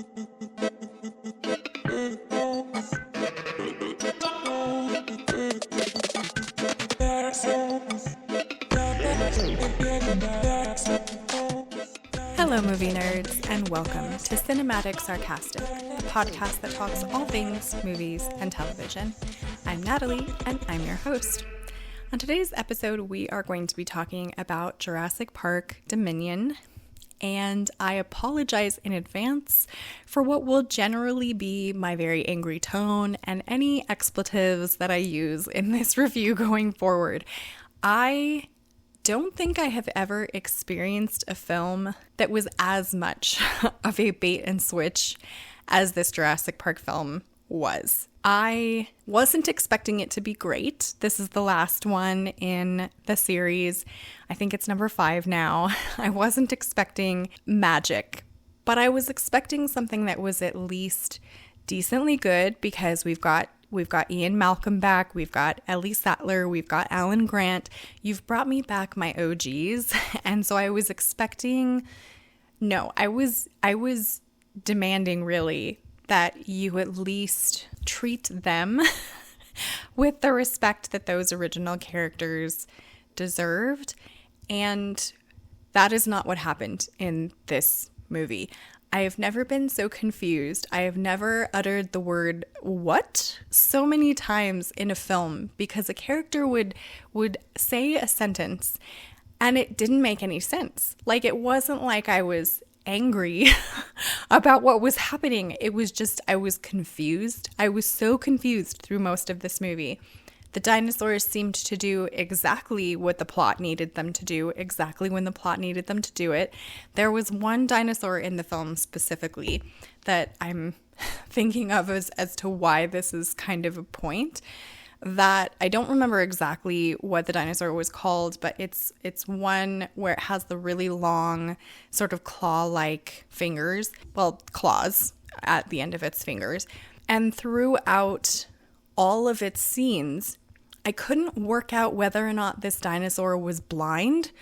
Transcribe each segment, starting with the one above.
Hello, movie nerds, and welcome to Cinematic Sarcastic, the podcast that talks all things movies and television. I'm Natalie, and I'm your host. On today's episode, we are going to be talking about Jurassic Park Dominion, and I apologize in advance for what will generally be my very angry tone and any expletives that I use in this review going forward. I don't think I have ever experienced a film that was as much of a bait and switch as this Jurassic Park film was. I wasn't expecting it to be great. This is the last one in the series. I think it's number 5 now. I wasn't expecting magic, but I was expecting something that was at least decently good because we've got Ian Malcolm back, we've got Ellie Sattler, we've got Alan Grant. You've brought me back my OGs, and so I was demanding really that you at least treat them with the respect that those original characters deserved, and that is not what happened in this movie. I have never been so confused. I have never uttered the word "what" so many times in a film because a character would say a sentence and it didn't make any sense. Like, it wasn't like I was angry about what was happening. It was just I was confused. I was so confused through most of this movie. The dinosaurs seemed to do exactly what the plot needed them to do, exactly when the plot needed them to do it. There was one dinosaur in the film specifically that I'm thinking of as to why this is kind of a point, that I don't remember exactly what the dinosaur was called, but it's one where it has the really long sort of claw-like fingers, well, claws at the end of its fingers. And throughout all of its scenes, I couldn't work out whether or not this dinosaur was blind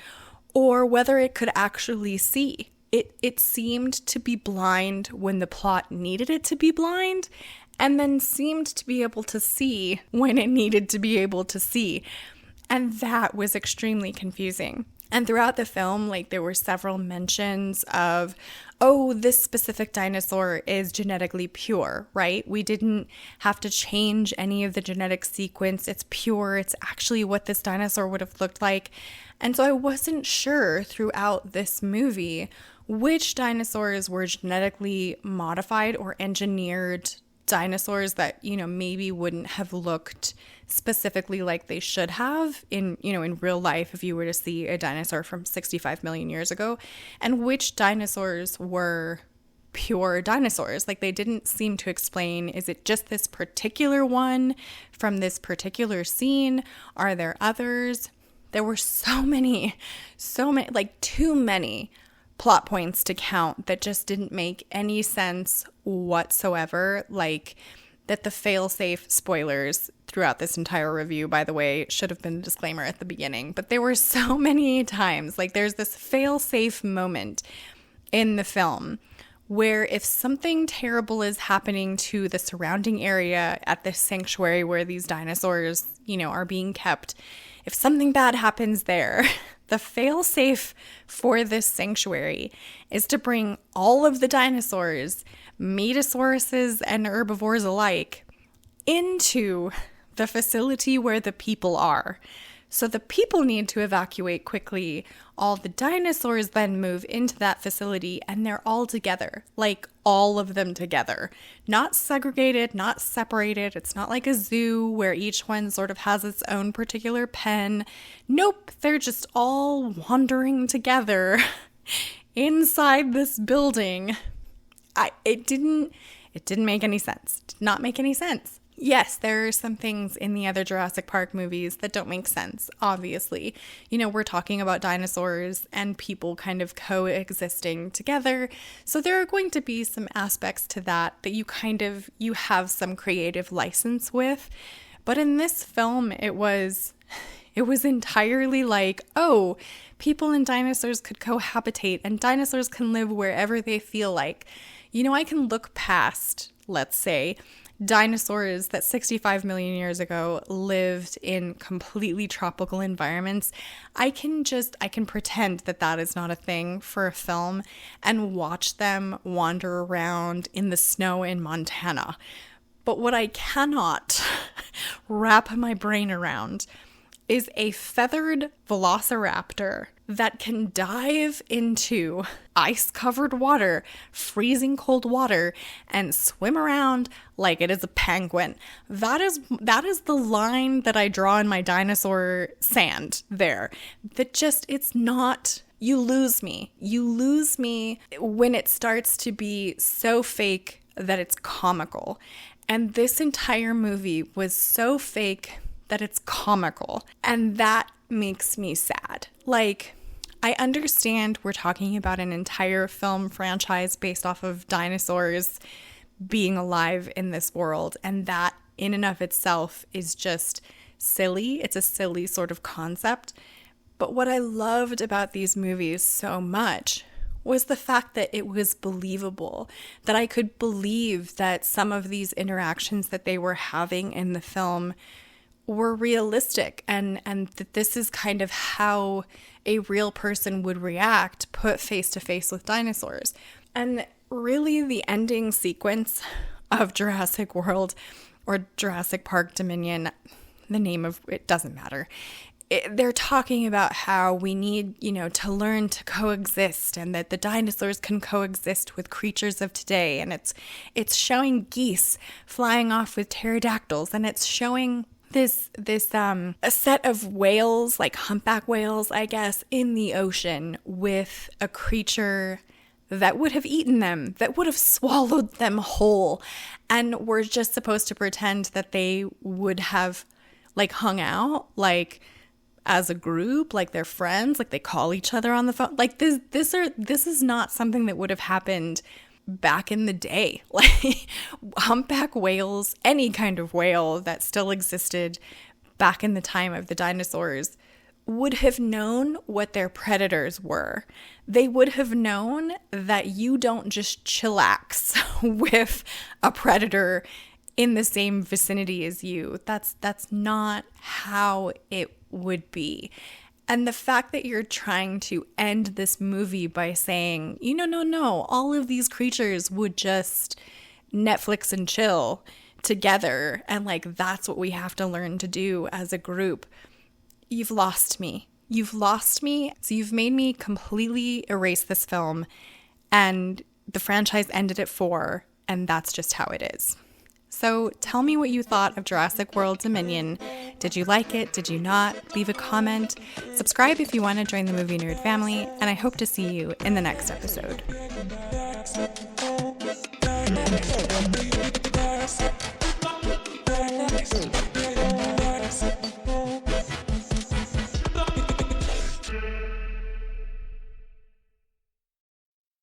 or whether it could actually see. It seemed to be blind when the plot needed it to be blind, and then seemed to be able to see when it needed to be able to see. And that was extremely confusing. And throughout the film, there were several mentions of, oh, this specific dinosaur is genetically pure, right? We didn't have to change any of the genetic sequence. It's pure. It's actually what this dinosaur would have looked like. And so I wasn't sure throughout this movie which dinosaurs were genetically modified or engineered dinosaurs that, maybe wouldn't have looked specifically like they should have in real life if you were to see a dinosaur from 65 million years ago, and which dinosaurs were pure dinosaurs. They didn't seem to explain, is it just this particular one from this particular scene? Are there others? There were so many, too many plot points to count that just didn't make any sense whatsoever. That the fail-safe spoilers throughout this entire review, by the way, should have been a disclaimer at the beginning, but there were so many times, there's this fail-safe moment in the film where if something terrible is happening to the surrounding area at this sanctuary where these dinosaurs, are being kept, if something bad happens there, the fail-safe for this sanctuary is to bring all of the dinosaurs, metasauruses and herbivores alike, into the facility where the people are. So the people need to evacuate quickly. All the dinosaurs then move into that facility and they're all together, all of them together. Not segregated, not separated. It's not like a zoo where each one sort of has its own particular pen. Nope, they're just all wandering together inside this building. It didn't make any sense. Did not make any sense. Yes, there are some things in the other Jurassic Park movies that don't make sense, obviously. We're talking about dinosaurs and people kind of coexisting together. So there are going to be some aspects to that you have some creative license with. But in this film, it was entirely oh, people and dinosaurs could cohabitate and dinosaurs can live wherever they feel like. I can look past, let's say, dinosaurs that 65 million years ago lived in completely tropical environments. I can pretend that that is not a thing for a film and watch them wander around in the snow in Montana. But what I cannot wrap my brain around is a feathered velociraptor that can dive into ice-covered water, freezing cold water, and swim around like it is a penguin. That is the line that I draw in my dinosaur sand there. It's not... You lose me. You lose me when it starts to be so fake that it's comical. And this entire movie was so fake that it's comical. And that makes me sad. Like, I understand we're talking about an entire film franchise based off of dinosaurs being alive in this world. And that in and of itself is just silly. It's a silly sort of concept. But what I loved about these movies so much was the fact that it was believable, that I could believe that some of these interactions that they were having in the film were realistic, and that this is kind of how a real person would react put face to face with dinosaurs. And really the ending sequence of Jurassic World or Jurassic Park Dominion, the name of it doesn't matter. They're talking about how we need, to learn to coexist, and that the dinosaurs can coexist with creatures of today. And it's showing geese flying off with pterodactyls, and it's showing this a set of whales, like humpback whales, I guess, in the ocean with a creature that would have eaten them, that would have swallowed them whole. And we're just supposed to pretend that they would have like hung out, like as a group, like they're friends, like they call each other on the phone. Like this is not something that would have happened back in the day. Like humpback whales, any kind of whale that still existed back in the time of the dinosaurs, would have known what their predators were. They would have known that you don't just chillax with a predator in the same vicinity as you. That's not how it would be. And the fact that you're trying to end this movie by saying, no, all of these creatures would just Netflix and chill together, and like that's what we have to learn to do as a group. You've lost me. You've lost me. So you've made me completely erase this film, and the franchise ended at 4, and that's just how it is. So tell me what you thought of Jurassic World Dominion. Did you like it? Did you not? Leave a comment. Subscribe if you want to join the Movie Nerd family, and I hope to see you in the next episode.